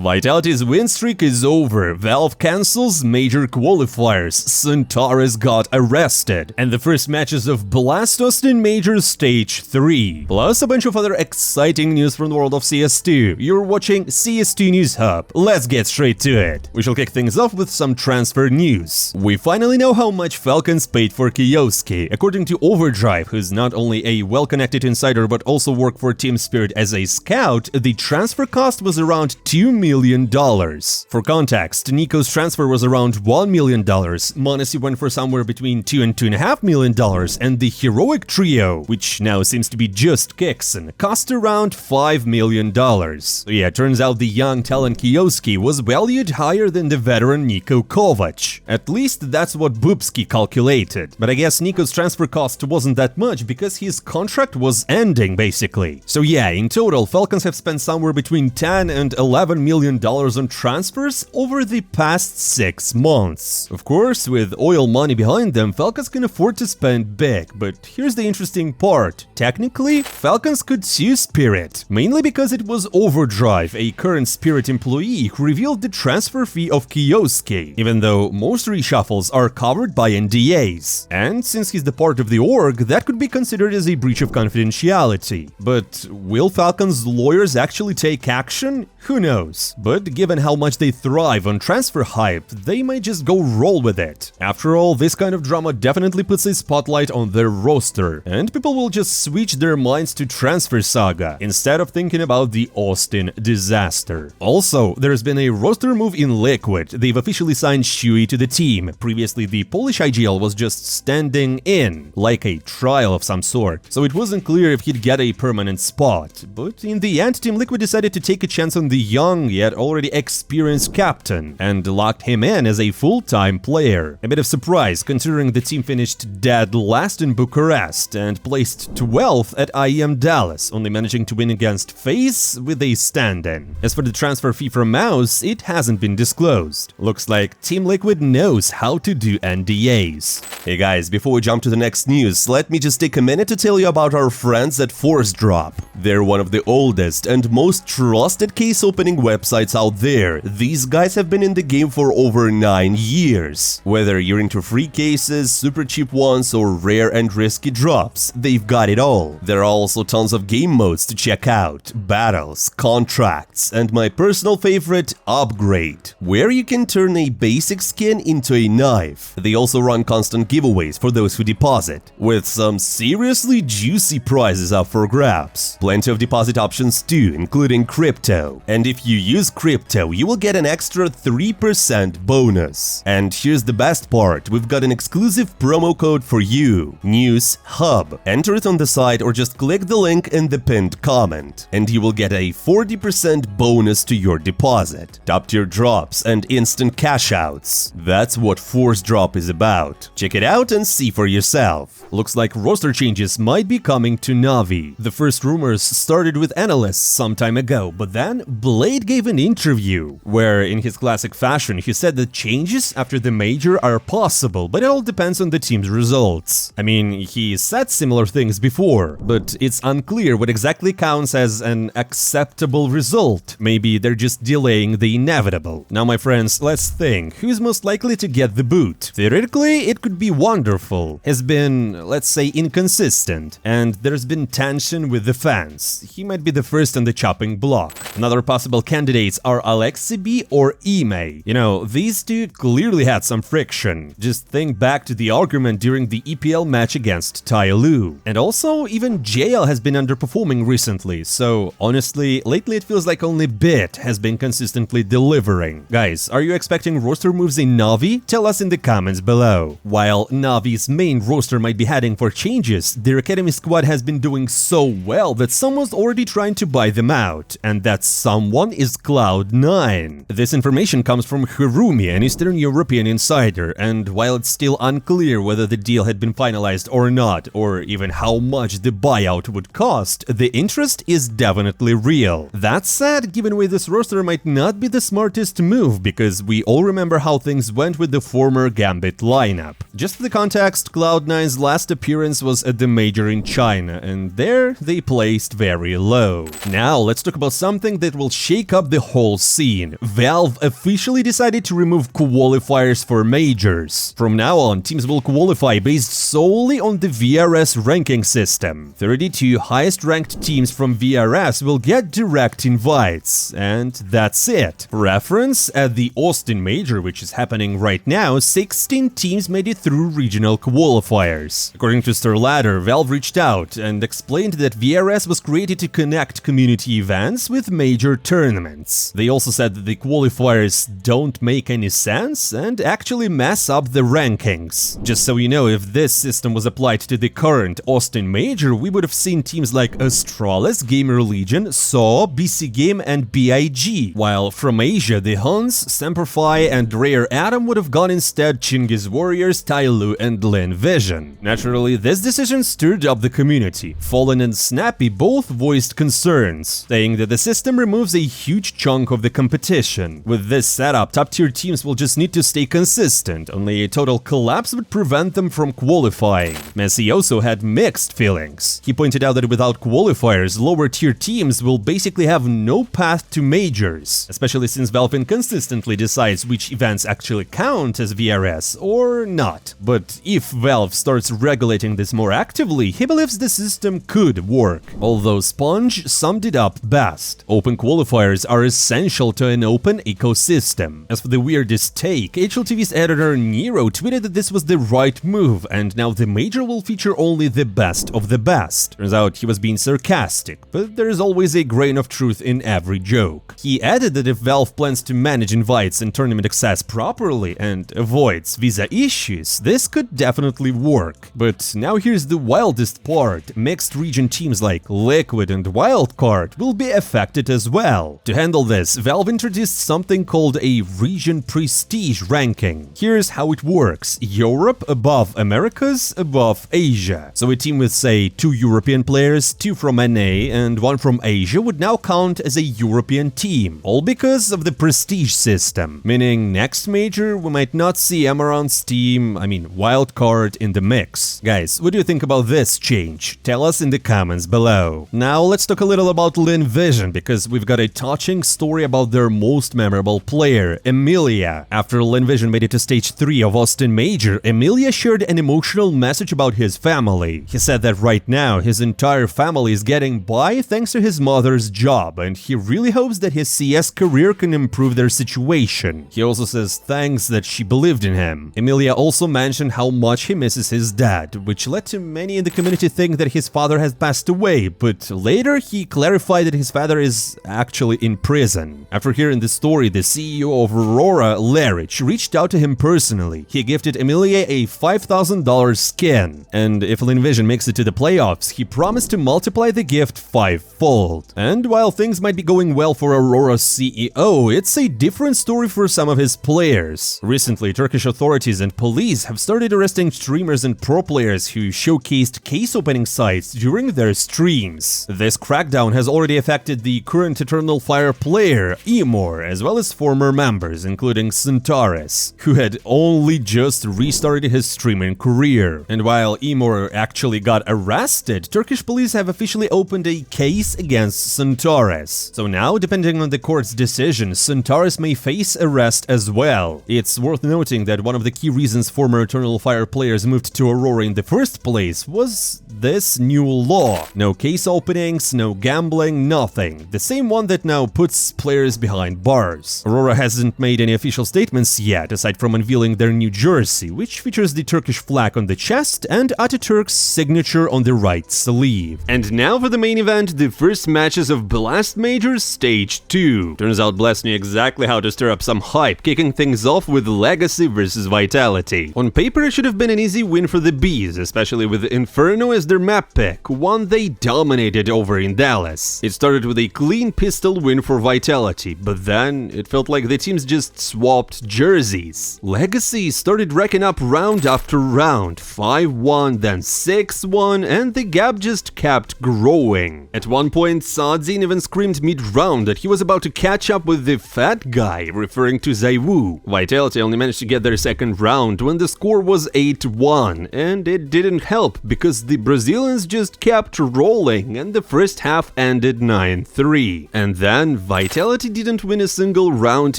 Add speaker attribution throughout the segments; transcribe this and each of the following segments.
Speaker 1: Vitality's win streak is over, Valve cancels major qualifiers, Xantares got arrested, and the first matches of Blast Austin Major Stage 3. Plus a bunch of other exciting news from the world of CS2. You're watching CS2 News Hub. Let's get straight to it. We shall kick things off with some transfer news. We finally know how much Falcons paid for Kyousuke. According to Overdrive, who's not only a well-connected insider but also worked for Team Spirit as a scout, the transfer cost was around $2 million. For context, Nico's transfer was around $1 million, Monacy went for somewhere between $2 and $2.5 million, and the Heroic Trio, which now seems to be just Kixon, cost around $5 million. So yeah, turns out the young talent Kyousuke was valued higher than the veteran Nico Kovac. At least that's what Bubsky calculated. But I guess Nico's transfer cost wasn't that much because his contract was ending, basically. So yeah, in total, Falcons have spent somewhere between $10 and $11 million on transfers over the past 6 months. Of course, with oil money behind them, Falcons can afford to spend big, but here's the interesting part. Technically, Falcons could sue Spirit, mainly because it was Overdrive, a current Spirit employee, who revealed the transfer fee of Kyousuke, even though most reshuffles are covered by NDAs. And since he's the part of the org, that could be considered as a breach of confidentiality. But will Falcons' lawyers actually take action? Who knows? But given how much they thrive on transfer hype, they might just go roll with it. After all, this kind of drama definitely puts a spotlight on their roster, and people will just switch their minds to transfer saga instead of thinking about the Austin disaster. Also, there's been a roster move in Liquid. They've officially signed Siuhy to the team. Previously, the Polish IGL was just standing in, like a trial of some sort, so it wasn't clear if he'd get a permanent spot. But in the end, Team Liquid decided to take a chance on the young yet already experienced captain and locked him in as a full-time player. A bit of surprise considering the team finished dead last in Bucharest and placed 12th at IEM Dallas, only managing to win against FaZe with a stand-in. As for the transfer fee from MOUZ, it hasn't been disclosed. Looks like Team Liquid knows how to do NDAs.
Speaker 2: Hey guys, before we jump to the next news, let me just take a minute to tell you about our friends at ForceDrop. They're one of the oldest and most trusted case opening websites out there. These guys have been in the game for over 9 years. Whether you're into free cases, super cheap ones, or rare and risky drops, they've got it all. There are also tons of game modes to check out, battles, contracts, and my personal favorite, Upgrade, where you can turn a basic skin into a knife. They also run constant giveaways for those who deposit, with some seriously juicy prizes up for grabs. Plenty of deposit options too, including crypto. And if you use crypto, you will get an extra 3% bonus. And here's the best part, we've got an exclusive promo code for you, News Hub. Enter it on the site or just click the link in the pinned comment, and you will get a 40% bonus to your deposit, top-tier drops, and instant cash outs. That's what ForceDrop is about. Check it out and see for yourself. Looks like roster changes might be coming to Navi. The first rumors started with analysts some time ago, but then Blade gave an interview where, in his classic fashion, he said that changes after the major are possible, but it all depends on the team's results. I mean, he said similar things before, but it's unclear what exactly counts as an acceptable result. Maybe they're just delaying the inevitable. Now, my friends, let's think. Who's most likely to get the boot? Theoretically, it could be Wonderful. Has been, let's say, inconsistent, and there's been tension with the fans. He might be the first on the chopping block. Another possible candidates are Alexi B or Ime. You know, these two clearly had some friction. Just think back to the argument during the EPL match against Tyloo. And also, even JL has been underperforming recently, so honestly, lately it feels like only Bit has been consistently delivering. Guys, are you expecting roster moves in Navi? Tell us in the comments below. While Navi's main roster might be heading for changes, their academy squad has been doing so well that someone's already trying to buy them out, and that someone is Cloud9. This information comes from Hirumi, an Eastern European insider, and while it's still unclear whether the deal had been finalized or not, or even how much the buyout would cost, the interest is definitely real. That said, giving away this roster might not be the smartest move, because we all remember how things went with the former Gambit lineup. Just for the context, Cloud9's last appearance was at the major in China, and there they placed very low. Now let's talk about something that will shake up
Speaker 1: the whole scene. Valve officially decided to remove qualifiers for majors. From now on, teams will qualify based solely on the VRS ranking system. 32 highest-ranked teams from VRS will get direct invites, and that's it. For reference, at the Austin Major, which is happening right now, 16 teams made it through regional qualifiers. According to StarLadder, Valve reached out and explained that VRS was created to connect community events with major tournaments. They also said that the qualifiers don't make any sense and actually mess up the rankings. Just so you know, if this system was applied to the current Austin Major, we would have seen teams like Astralis, Gamer Legion, SAW, BC Game, and BIG, while from Asia, the Huns, Semperfi, and Rare Atom would have gone instead Chingiz Warriors, Tyloo, and Lynn Vision. Naturally, this decision stirred up the community. Fallen and Snappy both voiced concerns, saying that the system removes a huge chunk of the competition. With this setup, top-tier teams will just need to stay consistent, only a total collapse would prevent them from qualifying. Messi also had mixed feelings. He pointed out that without qualifiers, lower-tier teams will basically have no path to majors, especially since Valve inconsistently decides which events actually count as VRS or not. But if Valve starts regulating this more actively, he believes the system could work. Although Sponge summed it up best. Open qualifiers are essential to an open ecosystem. As for the weirdest take, HLTV's editor Nero tweeted that this was the right move, and now the major will feature only the best of the best. Turns out he was being sarcastic, but there is always a grain of truth in every joke. He added that if Valve plans to manage invites and tournament access properly and avoids visa issues, this could definitely work. But now here's the wildest part. Mixed region teams like Liquid and Wildcard will be affected as well. To handle this, Valve introduced something called a region prestige ranking. Here's how it works. Europe above Americas above Asia. So a team with, say, 2 European players, 2 from NA and 1 from Asia would now count as a European team, all because of the prestige system, meaning next major we might not see Amaranth's team, Wildcard, in the mix. Guys, what do you think about this change? Tell us in the comments below. Now let's talk a little about Lynn Vision, because we've got a touching story about their most memorable player, Emilia. After Lynn Vision made it to stage 3 of Austin Major, Emilia shared an emotional message about his family. He said that right now his entire family is getting by thanks to his mother's job, and he really hopes that his CS career can improve their situation. He also says thanks that she believed in him. Emilia also mentioned how much he misses his dad, which led to many in the community think that his father has passed away, but later he clarified that his father is actually in prison. After hearing the story, the CEO of Aurora, Larich, reached out to him personally. He gifted Emilia a $5,000 skin, and if Lynn Vision makes it to the playoffs, he promised to multiply the gift 5-fold. And while things might be going well for Aurora's CEO, it's a different story for some of his players. Recently, Turkish authorities and police have started arresting streamers and pro players who showcased case opening sites during their streams. This crackdown has already affected the current Eternal Fire player, Emor, as well as former members, including Xantares, who had only just restarted his streaming career. And while Emor actually got arrested, Turkish police have officially opened a case against Xantares. So now, depending on the court's decision, Xantares may face arrest as well. It's worth noting that one of the key reasons former Eternal Fire players moved to Aurora in the first place was this new law. No case openings, no gambling, nothing. The same one that now puts players behind bars. Aurora hasn't made any official statements yet, aside from unveiling their new jersey, which features the Turkish flag on the chest and Ataturk's signature on the right sleeve. And now for the main event, the first matches of Blast Majors Stage 2. Turns out Blast knew exactly how to stir up some hype, kicking things off with Legacy versus Vitality. On paper, it should have been an easy win for the Bees, especially with Inferno as their map pick, one they dominated over in Dallas. It started with a clean pistol win for Vitality, but then it felt like the teams just swapped jerseys. Legacy started racking up round after round, 5-1, then 6-1, and the gap just kept growing. At one point, Sadzin even screamed mid-round that he was about to catch up with the fat guy, referring to Zaiwu. Vitality only managed to get their second round when the score was 8-1, and it didn't help because the Brazilians just kept rolling and the first half ended 9-3. And then Vitality didn't win a single round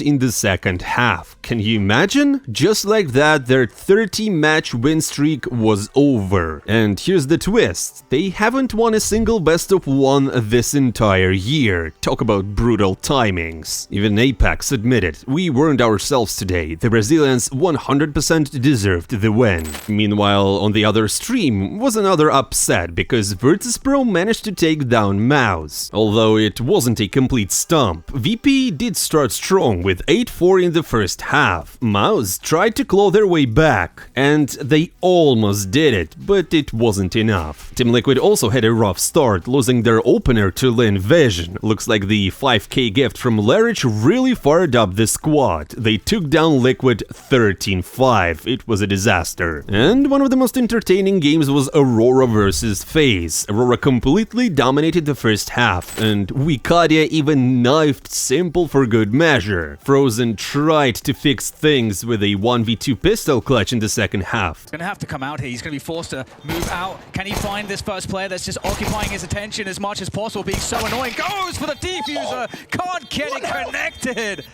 Speaker 1: in the second half. Can you imagine? Just like that, their 30-match win streak was over. And here's the twist. They haven't won a single best-of-1 this entire year. Talk about brutal timings. Even Apex admitted, we weren't ourselves today. The Brazilians 100% deserved the win. Meanwhile, on the other stream was another upset because Virtus.pro managed to take down MOUZ. Although it wasn't a complete stomp, VP did start strong with 8-4 in the first half. MOUZ tried to claw their way back, and they almost did it, but it wasn't enough. Team Liquid also had a rough start, losing their opener to Lynn Vision. Looks like the 5k gift from Larich really fired up the squad. They took down Liquid 13-5. It was a disaster. And one of the most entertaining games was Aurora versus FaZe. Aurora completely dominated the first half, and Wikadia even knifed Simple for good measure. Frozen tried to fix things with a 1v2 pistol clutch in the second half.
Speaker 3: He's going to have to come out here. He's going to be forced to move out. Can he find this first player that's just occupying his attention as much as possible, being so annoying? Goes for the defuser! Can't get it connected!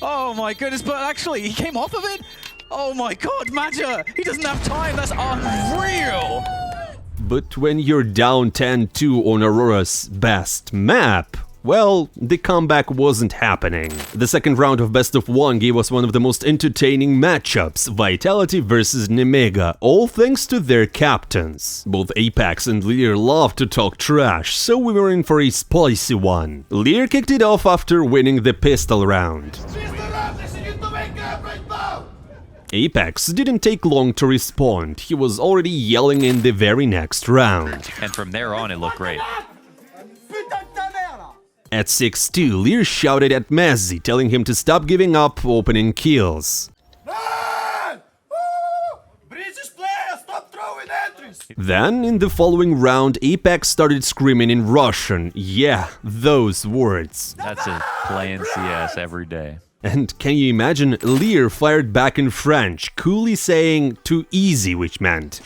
Speaker 3: Oh my goodness, but actually, he came off of it? Oh my god, Maja! He doesn't have time, that's unreal!
Speaker 1: But when you're down 10-2 on Aurora's best map, well, the comeback wasn't happening. The second round of best-of-1 gave us one of the most entertaining matchups, Vitality versus Nemiga, all thanks to their captains. Both Apex and Lear love to talk trash, so we were in for a spicy one. Lear kicked it off after winning the pistol round. Apex didn't take long to respond, he was already yelling in the very next round.
Speaker 4: And from there on, it looked great.
Speaker 1: At 6-2, Lear shouted at MOUZ, telling him to stop giving up opening kills. Then, in the following round, Apex started screaming in Russian. Yeah, those words.
Speaker 4: That's it, playing CS every day.
Speaker 1: And can you imagine, Lear fired back in French, coolly saying too easy, which meant.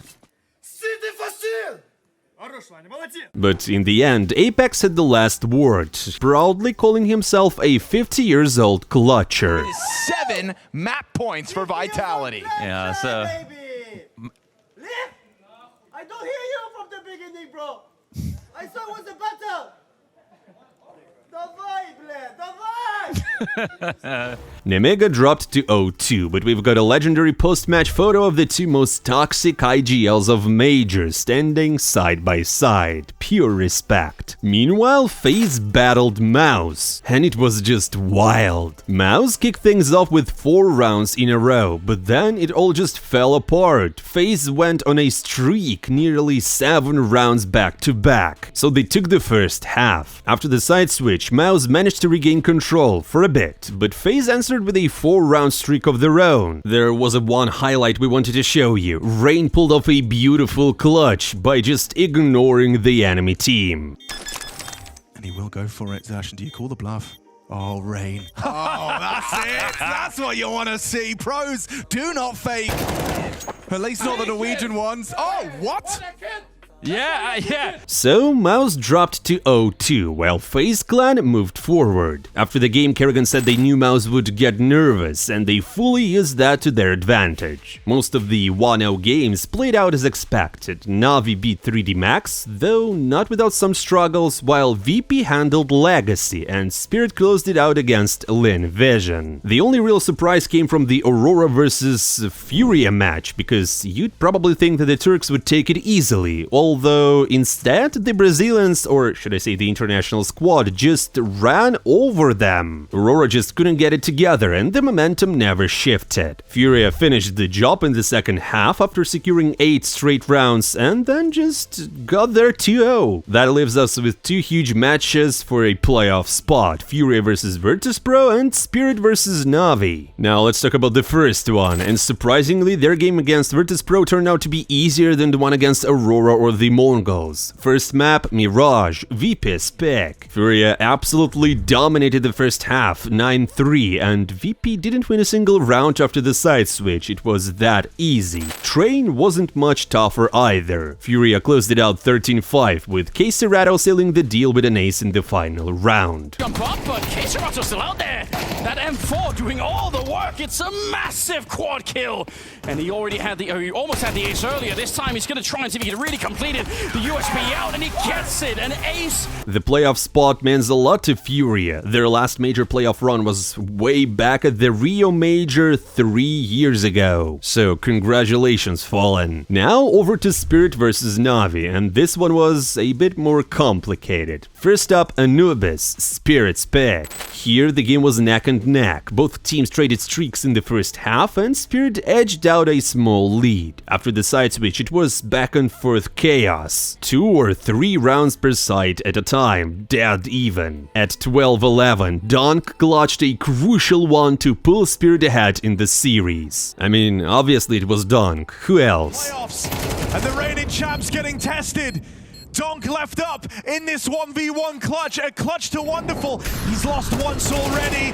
Speaker 1: But in the end, Apex had the last word, proudly calling himself a 50-years-old clutcher.
Speaker 5: 7 map points for Vitality.
Speaker 4: Yeah, so...
Speaker 6: I don't hear you from the beginning, bro. I saw it was a battle.
Speaker 1: Nemiga dropped to 0-2, but we've got a legendary post-match photo of the two most toxic IGLs of Majors standing side by side. Pure respect. Meanwhile, FaZe battled MOUZ, and it was just wild. MOUZ kicked things off with 4 rounds in a row, but then it all just fell apart. FaZe went on a streak, nearly 7 rounds back to back. So they took the first half. After the side switch, MOUZ managed to regain control for a bit, but FaZe answered with a 4-round streak of their own. There was one highlight we wanted to show you. Rain pulled off a beautiful clutch by just ignoring the enemy team.
Speaker 5: And he will go for it, Zash. Do you call the bluff? Oh, Rain. Oh, that's it. That's what you want to see. Pros do not fake. At least not the Norwegian ones. Oh, what?
Speaker 4: Yeah.
Speaker 1: So, MOUZ dropped to 0-2, while FaZe Clan moved forward. After the game, karrigan said they knew MOUZ would get nervous, and they fully used that to their advantage. Most of the 1-0 games played out as expected. Navi beat 3D Max, though not without some struggles, while VP handled Legacy, and Spirit closed it out against Lynn Vision. The only real surprise came from the Aurora versus FURIA match, because you'd probably think that the Turks would take it easily, although instead the Brazilians, or should I say the international squad, just ran over them. Aurora just couldn't get it together and the momentum never shifted. FURIA finished the job in the second half after securing 8 straight rounds and then just got their 2-0. That leaves us with 2 huge matches for a playoff spot, FURIA versus Virtus.pro and Spirit versus Navi. Now let's talk about the first one, and surprisingly their game against Virtus.pro turned out to be easier than the one against Aurora or the
Speaker 2: the Mongols. First map, Mirage, VP spec. FURIA absolutely dominated the first half, 9-3, and VP didn't win a single round after the side switch, it was that easy. Train wasn't much tougher either. FURIA closed it out 13-5, with Kyousuke sealing the deal with an ace in the final round.
Speaker 7: Jump up, but Kyousuke's still out there. That M4 doing all the work. It's a massive quad kill. And he already had he almost had the ace earlier. This time he's going to try and see if he can really complete it. The USB out, and he gets it. An ace.
Speaker 2: The playoff spot means a lot to FURIA. Their last major playoff run was way back at the Rio Major 3 years ago. So congratulations, Fallen. Now over to Spirit versus Navi, and this one was a bit more complicated. First up, Anubis, Spirit spec. Here the game was neck and neck. Both teams traded streaks in the first half, and Spirit edged out a small lead. After the side switch, it was back and forth chaos. 2 or 3 rounds per side at a time, dead even. At 12-11, Dunk clutched a crucial one to pull Spirit ahead in the series. I mean, obviously it was Dunk. Who else?
Speaker 5: Playoffs, and the reigning champs getting tested. Donk left up in this 1v1 clutch, a clutch to wonderful. He's lost once already.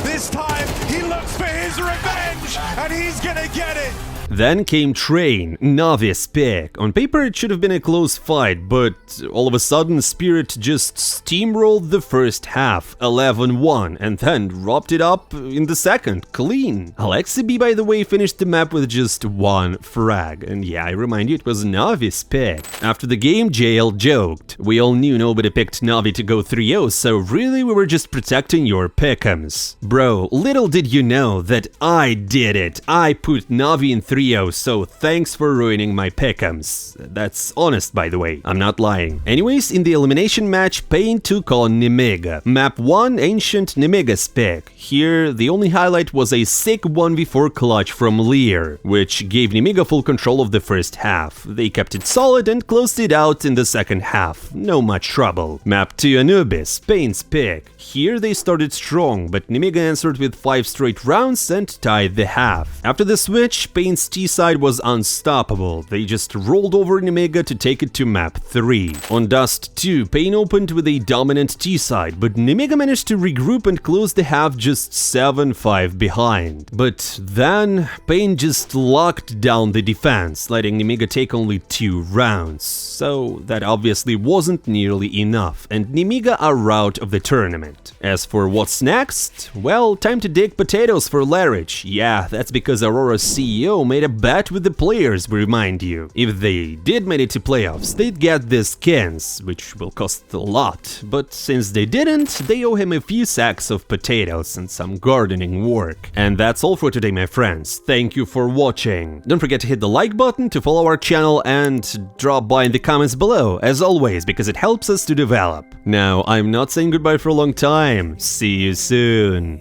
Speaker 5: This time he looks for his revenge, and he's gonna get it.
Speaker 2: Then came Train, Navi spec. On paper it should have been a close fight, but all of a sudden Spirit just steamrolled the first half, 11-1, and then wrapped it up in the second, clean. Alexi B, by the way, finished the map with just 1 frag, and yeah, I remind you, it was Navi spec. After the game, JL joked, "We all knew nobody picked Navi to go 3-0, so really we were just protecting your pick'ems." Bro, little did you know that I did it. I put Navi in 3-0, so thanks for ruining my pick'ems. That's honest, by the way, I'm not lying. Anyways, in the elimination match, Pain took on Nemiga. Map 1, Ancient Nemiga spec. Here, the only highlight was a sick 1v4 clutch from Lear, which gave Nemiga full control of the first half. They kept it solid and closed it out in the second half, no much trouble. Map 2, Anubis, Pain spec. Here they started strong, but Nemiga answered with 5 straight rounds and tied the half. After the switch, Pain's T-side was unstoppable. They just rolled over Nemiga to take it to map 3. On Dust 2, Pain opened with a dominant T-side, but Nemiga managed to regroup and close the half just 7-5 behind. But then, Pain just locked down the defense, letting Nemiga take only 2 rounds. So that obviously wasn't nearly enough, and Nemiga are out of the tournament. As for what's next, well, time to dig potatoes for Larich. Yeah, that's because Aurora's CEO made a bet with the players, we remind you. If they did make it to playoffs, they'd get the skins, which will cost a lot. But since they didn't, they owe him a few sacks of potatoes and some gardening work. And that's all for today, my friends. Thank you for watching. Don't forget to hit the like button to follow our channel and drop by in the comments below, as always, because it helps us to develop. Now, I'm not saying goodbye for a long time. See you soon.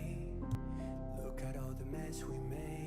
Speaker 6: Look at all the mess we made.